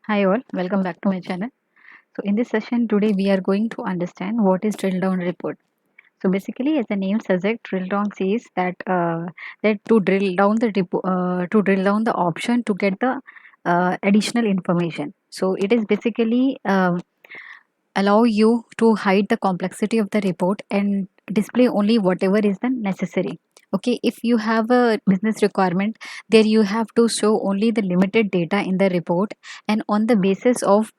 Hi all, welcome back to my channel. So in this session today we are going to understand what is drill down report. So basically, as the name suggests, drill down says that to drill down to drill down the option to get the additional information. So it is basically allow you to hide the complexity of the report and display only whatever is the necessary. Okay, if you have a business requirement, there you have to show only the limited data in the report, and on the basis of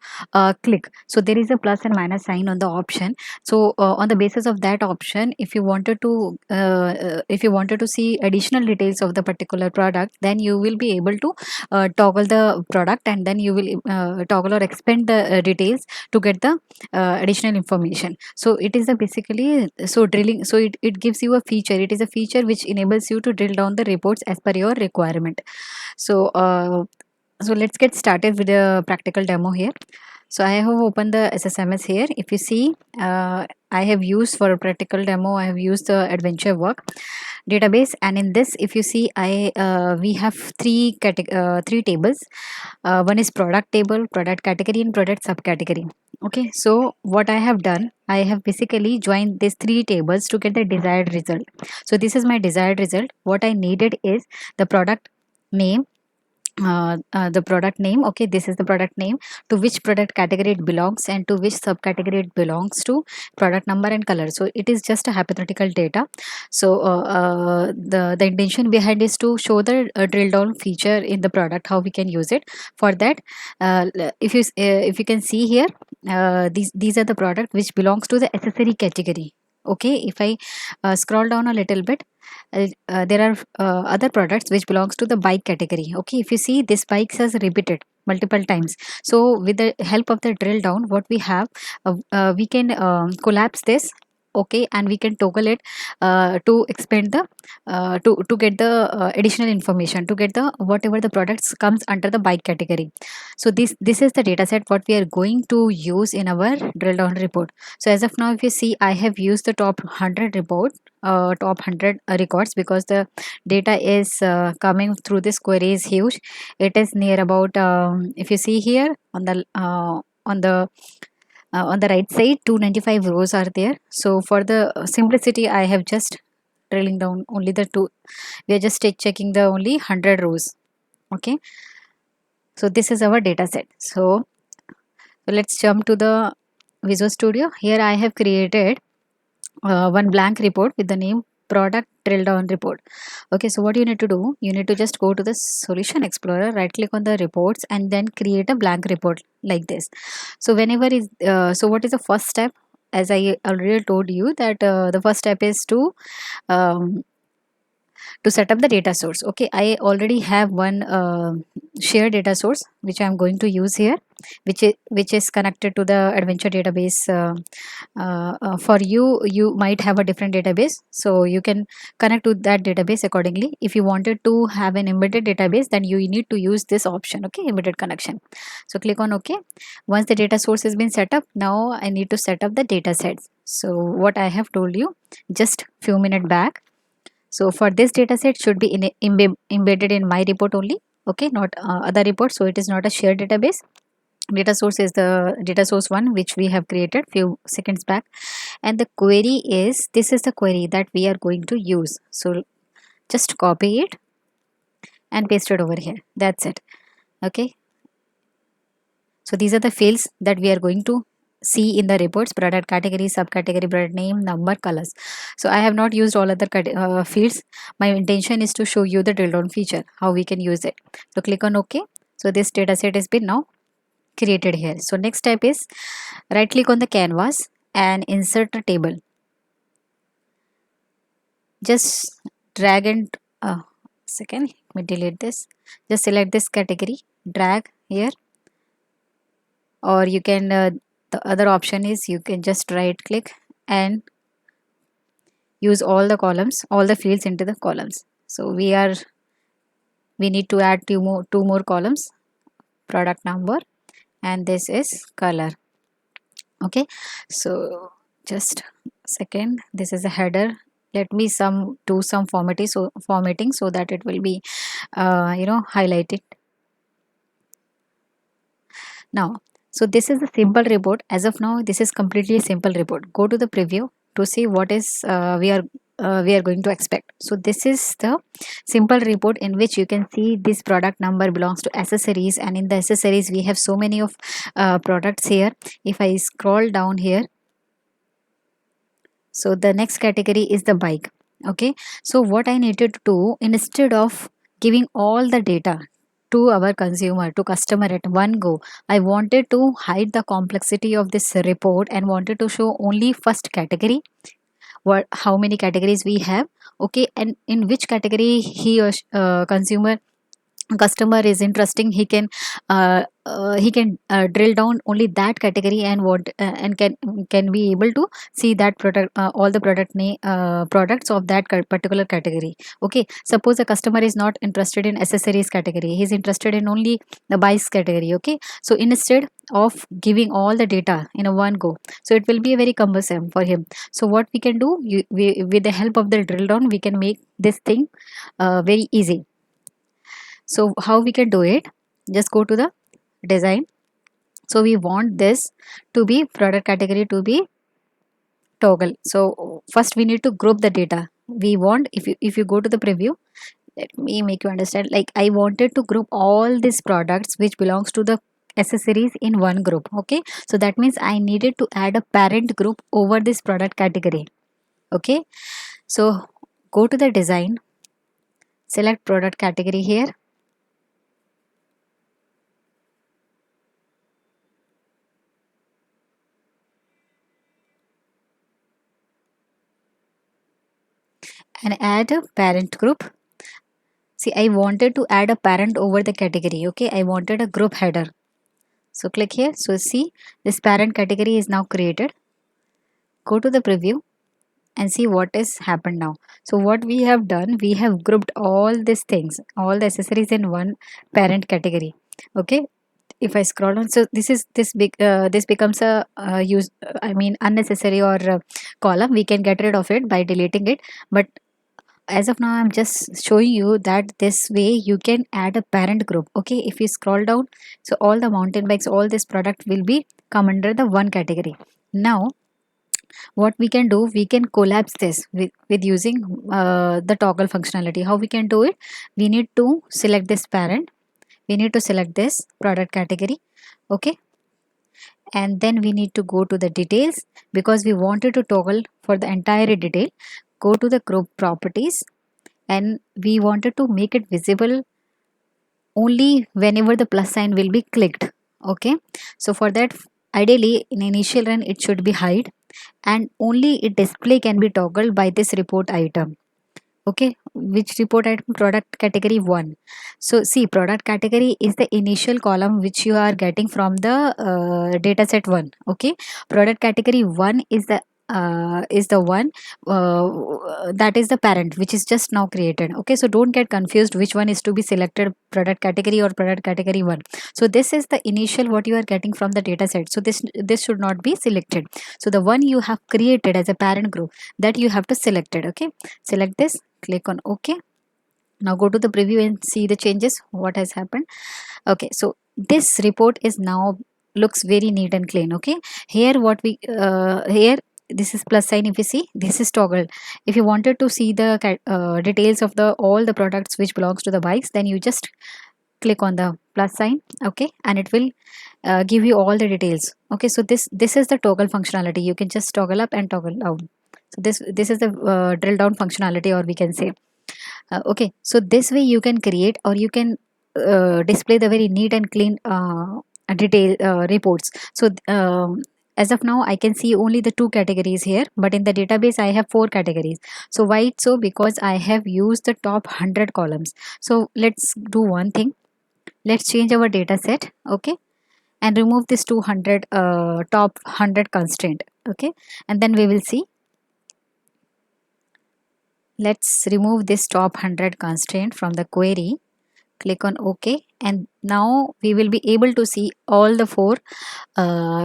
click, so there is a plus and minus sign on the option. So on the basis of that option, if you wanted to see additional details of the particular product, then you will be able to toggle the product, and then you will toggle or expand the details to get the additional information. So it is a basically so drilling, so it gives you a feature. It is a feature which enables you to drill down the reports as per your requirement. So let's get started with a practical demo here. So I have opened the SSMS here. If you see, I have used for a practical demo, I have used the adventure work database, and in this, if you see, I we have three tables. One is product table, product category, and product subcategory. Okay, so what I have done, I have basically joined these three tables to get the desired result. So this is my desired result. What I needed is the product name, the product name. Okay, this is the product name, to which product category it belongs and to which subcategory it belongs to, product number and color. So it is just a hypothetical data. So the intention behind is to show the drill down feature in the product, how we can use it. For that, if you can see here, these are the product which belongs to the accessory category. Okay, if I scroll down a little bit, there are other products which belongs to the bike category. Okay, if you see, this bikes has repeated multiple times. So with the help of the drill down, what we have, we can collapse this. Okay, and we can toggle it to expand the to get the additional information, to get the whatever the products comes under the bike category. So this is the data set what we are going to use in our drill down report. So as of now, if you see, I have used the top 100 report, top 100 records, because the data is coming through this query is huge. It is near about, if you see here on the right side, 295 rows are there. So for the simplicity, I have just drilling down only the two. We are just checking the only 100 rows. Okay, so this is our data set. So let's jump to the Visual Studio. Here I have created one blank report with the name product drill down report. Okay, so what you need to do, you need to just go to the Solution Explorer, right click on the reports, and then create a blank report like this. So whenever is so what is the first step? As I already told you that the first step is um, to set up the data source. Okay, I already have one shared data source which I'm going to use here, which is connected to the adventure database. For you might have a different database, so you can connect to that database accordingly. If you wanted to have an embedded database, then you need to use this option. Okay, embedded connection. So click on OK. Once the data source has been set up, now I need to set up the data sets. So what I have told you just few minutes back, so for this data set should be embedded in my report only. Okay, not other report. So it is not a shared database. Data source is the data source one which we have created few seconds back, and the query is, this is the query that we are going to use. So just copy it and paste it over here. That's it. Okay, so these are the fields that we are going to see in the reports: product category, subcategory, product name, number, colors. So I have not used all other fields. My intention is to show you the drill down feature, how we can use it. So click on OK. So this data set has been now created here. So next step is right click on the canvas and insert a table. Just drag and second, let me delete this. Just select this category, drag here, or you can the other option is you can just right click and use all the columns, all the fields into the columns. So we need to add two more columns, product number, and this is color. Okay, so just second, this is a header. Let me do some formatting so that it will be highlighted. Now, so this is a simple report. As of now, this is completely a simple report. Go to the preview to see what is we are going to expect. So this is the simple report in which you can see this product number belongs to accessories, and in the accessories we have so many of products here. If I scroll down here, so the next category is the bike. Okay, so what I needed to do, instead of giving all the data to our consumer, to customer at one go, I wanted to hide the complexity of this report and wanted to show only first category, what how many categories we have. Okay, and in which category he or consumer customer is interesting, he can drill down only that category and what and can be able to see that product, all the products of that particular category. Okay, suppose a customer is not interested in accessories category, he is interested in only the bikes category. Okay, so instead of giving all the data in a one go, so it will be very cumbersome for him. So what we can do, with the help of the drill down, we can make this thing very easy. So how we can do it, just go to the design. So we want this to be product category to be toggle. So first we need to group the data. We want, if you go to the preview, let me make you understand. Like, I wanted to group all these products which belongs to the accessories in one group. Okay, so that means I needed to add a parent group over this product category. Okay, so go to the design, select product category here, and add a parent group. See, I wanted to add a parent over the category. Okay, I wanted a group header. So click here. So see, this parent category is now created. Go to the preview and see what is happened now. So what we have done, we have grouped all these things, all the accessories in one parent category. Okay, if I scroll on, so this becomes a use I mean unnecessary or column. We can get rid of it by deleting it, but as of now I'm just showing you that this way you can add a parent group. Okay, if you scroll down, so all the mountain bikes, all this product will be come under the one category. Now what we can do, we can collapse this with using the toggle functionality. How we can do it, we need to select this parent, we need to select this product category. Okay, and then we need to go to the details, because we wanted to toggle for the entire detail. Go to the group properties, and we wanted to make it visible only whenever the plus sign will be clicked. Okay, so for that, ideally in initial run it should be hide, and only its display can be toggled by this report item. Okay, which report item? Product category 1. So see, product category is the initial column which you are getting from the data set 1. Okay, product category 1 is the one that is the parent which is just now created. Okay, so don't get confused which one is to be selected, product category or product category 1. So this is the initial what you are getting from the data set, so this should not be selected. So the one you have created as a parent group, that you have to select it. Okay, select this, click on OK. Now go to the preview and see the changes what has happened. Okay, so this report is now looks very neat and clean. Okay, here what we here, this is plus sign. If you see, this is toggle. If you wanted to see the details of the all the products which belongs to the bikes, then you just click on the plus sign. Okay, and it will give you all the details. Okay, so this is the toggle functionality. You can just toggle up and toggle down. So this is the drill down functionality, or we can say okay, so this way you can create, or you can display the very neat and clean detail reports. So as of now I can see only the two categories here, but in the database I have four categories. So why it's so? Because I have used the top 100 columns. So let's do one thing, let's change our data set. Okay, and remove this 200 top 100 constraint. Okay, and then we will see. Let's remove this top 100 constraint from the query. Click on OK. and now we will be able to see all the four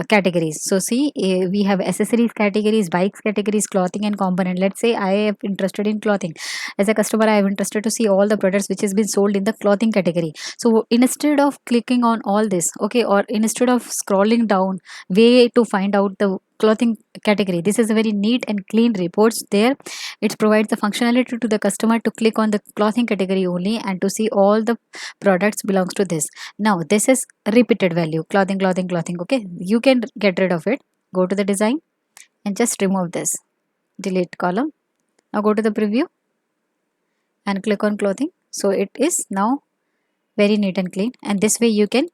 categories. So see, we have accessories categories, bikes categories, clothing and component. Let's say I am interested in clothing. As a customer, I am interested to see all the products which has been sold in the clothing category. So instead of clicking on all this, okay, or instead of scrolling down way to find out the clothing category, this is a very neat and clean reports there. It provides the functionality to the customer to click on the clothing category only and to see all the products belongs to this. Now this is repeated value, clothing, clothing, clothing. Okay, you can get rid of it. Go to the design and just remove this, delete column. Now go to the preview and click on clothing. So it is now very neat and clean, and this way you can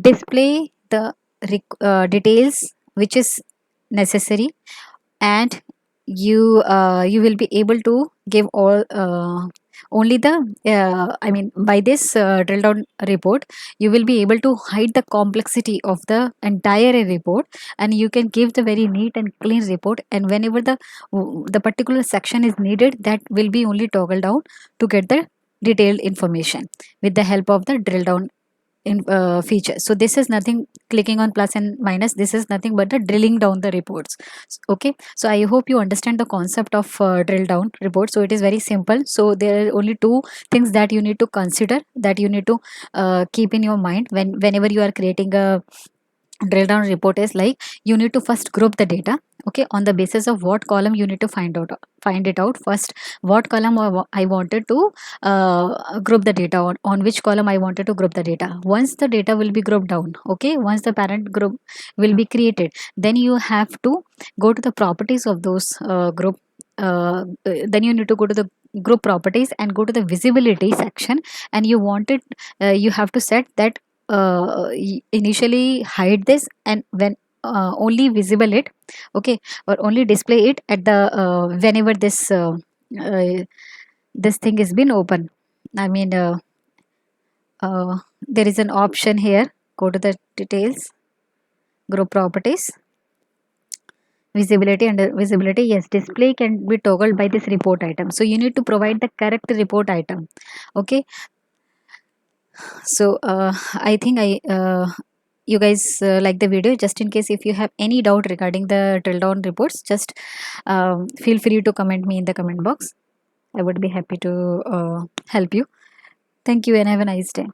display the details which is necessary, and you will be able to give all only the by this drill down report you will be able to hide the complexity of the entire report, and you can give the very neat and clean report, and whenever the particular section is needed, that will be only toggle down to get the detailed information with the help of the drill down in feature. So this is nothing, clicking on plus and minus, this is nothing but the drilling down the reports. Okay, so I hope you understand the concept of drill down report. So it is very simple. So there are only two things that you need to consider, that you need to keep in your mind whenever you are creating a drill down report, is like you need to first group the data. Okay, on the basis of what column you need to find it out first, what column I wanted to group the data on which column I wanted to group the data. Once the data will be grouped down, okay, once the parent group will be created, then you have to go to the properties of those group. Then you need to go to the group properties and go to the visibility section, and you wanted you have to set that initially hide this, and when only visible it, okay, or only display it at the whenever uh, this thing is been open. I mean there is an option here. Go to the details, group properties, visibility. Under visibility, yes, display can be toggled by this report item, so you need to provide the correct report item. Okay, so I think you guys like the video. Just in case if you have any doubt regarding the drill down reports, just feel free to comment me in the comment box. I would be happy to help you. Thank you and have a nice day.